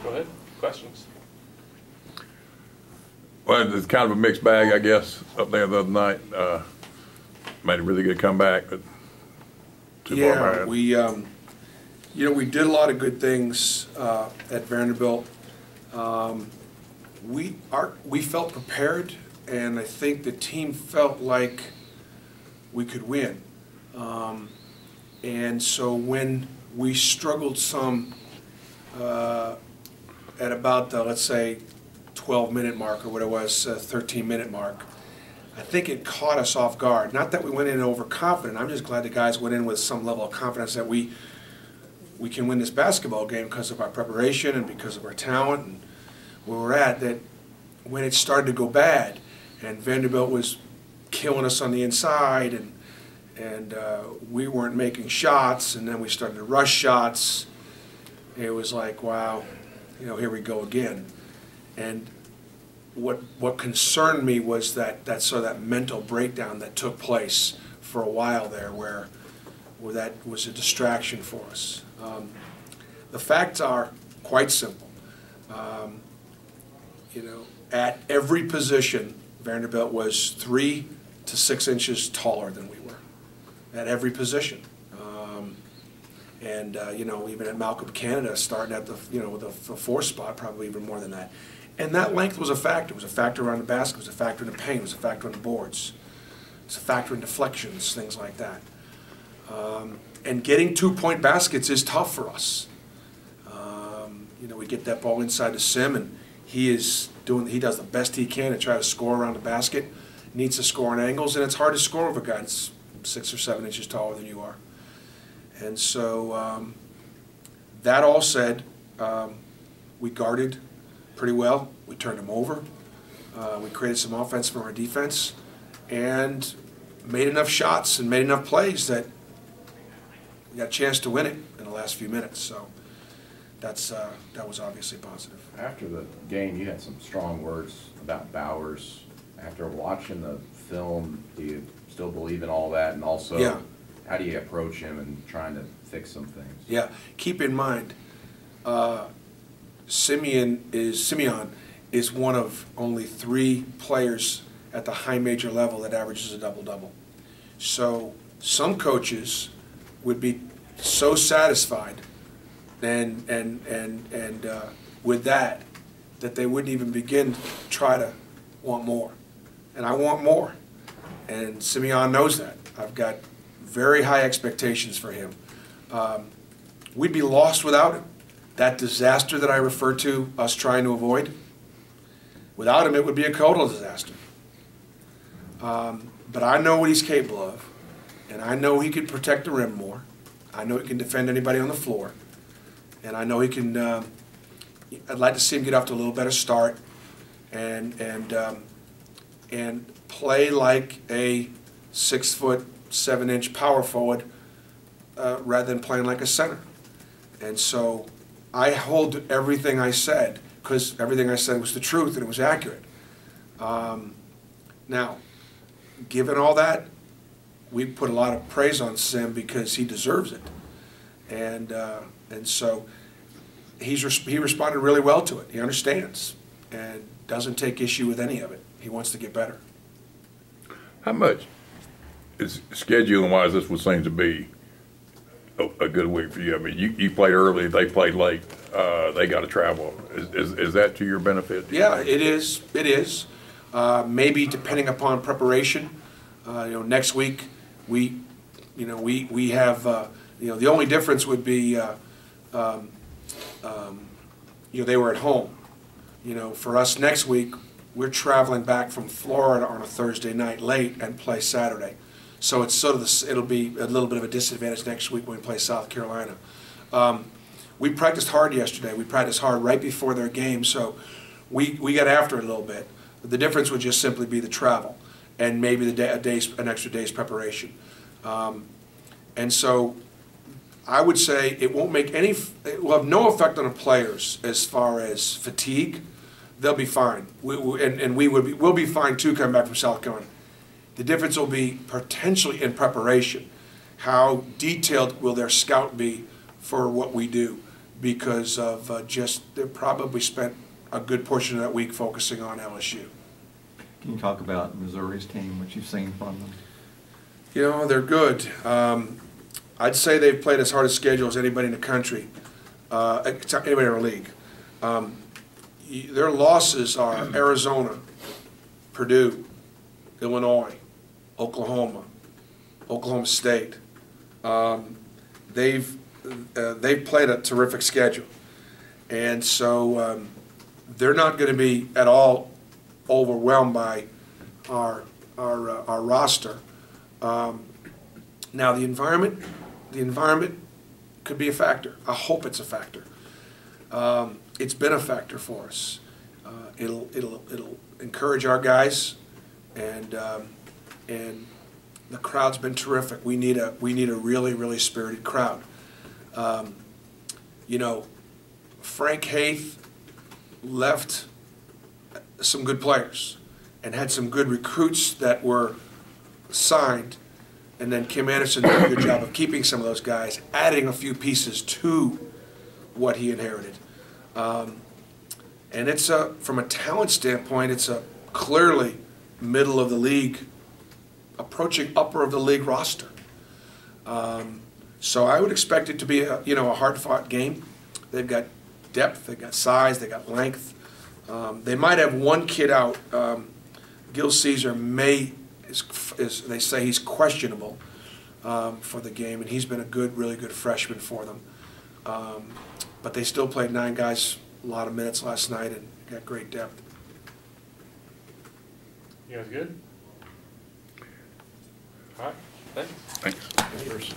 Go ahead. Questions? Well, it's kind of a mixed bag, I guess, up there the other night. Made a really good comeback, but too far behind. We did a lot of good things at Vanderbilt. We felt prepared, and I think the team felt like we could win. And so when we struggled some at about the, let's say, 12-minute mark, or what it was, 13-minute mark, I think it caught us off guard. Not that we went in overconfident. I'm just glad the guys went in with some level of confidence that we can win this basketball game because of our preparation and because of our talent and where we're at. That when it started to go bad and Vanderbilt was killing us on the inside and we weren't making shots, and then we started to rush shots, it was like, wow, here we go again. And what concerned me was that sort of that mental breakdown that took place for a while there, where that was a distraction for us. The facts are quite simple. At every position, Vanderbilt was 3 to 6 inches taller than we were. At every position. Even at Malcolm Canada, starting at the with the 4th spot, probably even more than that. And that length was a factor. It was a factor around the basket. It was a factor in the paint. It was a factor on the boards. It was a factor in deflections, things like that. And getting 2-point baskets is tough for us. We get that ball inside to Sim, and he does the best he can to try to score around the basket. Needs to score on angles, and it's hard to score with a guy that's 6 or 7 inches taller than you are. And so that all said, we guarded pretty well. We turned them over. We created some offense from our defense and made enough shots and made enough plays that we got a chance to win it in the last few minutes. So that was obviously positive. After the game, you had some strong words about Bowers. After watching the film, do you still believe in all that? And also, yeah. How do you approach him and trying to fix some things? Yeah, keep in mind, Simeon is one of only 3 players at the high major level that averages a double-double. So some coaches would be so satisfied and with that they wouldn't even begin to try to want more. And I want more. And Simeon knows that. I've got very high expectations for him. We'd be lost without him. That disaster that I referred to, us trying to avoid, without him it would be a total disaster. But I know what he's capable of, and I know he can protect the rim more. I know he can defend anybody on the floor, and I know he can. I'd like to see him get off to a little better start, and play like a 6', 7-inch power forward rather than playing like a center. And so I hold everything I said, because everything I said was the truth and it was accurate. Now, given all that, we put a lot of praise on Sim because he deserves it. And so he responded really well to it. He understands and doesn't take issue with any of it. He wants to get better. How much is scheduling-wise this would seem to be a good week for you? I mean, you played early, they played late, they got to travel. Is that to your benefit? Yeah, it is. It is. Maybe depending upon preparation. Next week we have the only difference would be they were at home. For us next week, we're traveling back from Florida on a Thursday night late and play Saturday. So it's sort of it'll be a little bit of a disadvantage next week when we play South Carolina. We practiced hard yesterday. We practiced hard right before their game, so we got after it a little bit. The difference would just simply be the travel and maybe an extra day's preparation. And so I would say it will have no effect on the players as far as fatigue. They'll be fine. We'll be fine too coming back from South Carolina. The difference will be potentially in preparation. How detailed will their scout be for what we do? because of just, they probably spent a good portion of that week focusing on LSU. Can you talk about Missouri's team, what you've seen from them? You know, they're good. I'd say they've played as hard a schedule as anybody in the country, anybody in our league. Their losses are Arizona, Purdue, Illinois, Oklahoma State. They've played a terrific schedule, and so they're not going to be at all overwhelmed by our roster. Now the environment could be a factor. I hope it's a factor. It's been a factor for us. It'll encourage our guys, and the crowd's been terrific. We need a really spirited crowd. You know, Frank Haith left some good players and had some good recruits that were signed, and then Kim Anderson did a good job of keeping some of those guys, adding a few pieces to what he inherited. And it's from a talent standpoint, it's a clearly middle of the league, approaching upper of the league roster. So I would expect it to be a hard-fought game. They've got depth, they've got size, they've got length. They might have one kid out. Gil Caesar is they say he's questionable for the game, and he's been a really good freshman for them. But they still played 9 guys a lot of minutes last night and got great depth. You guys good? All right, thanks. Thanks. Thanks.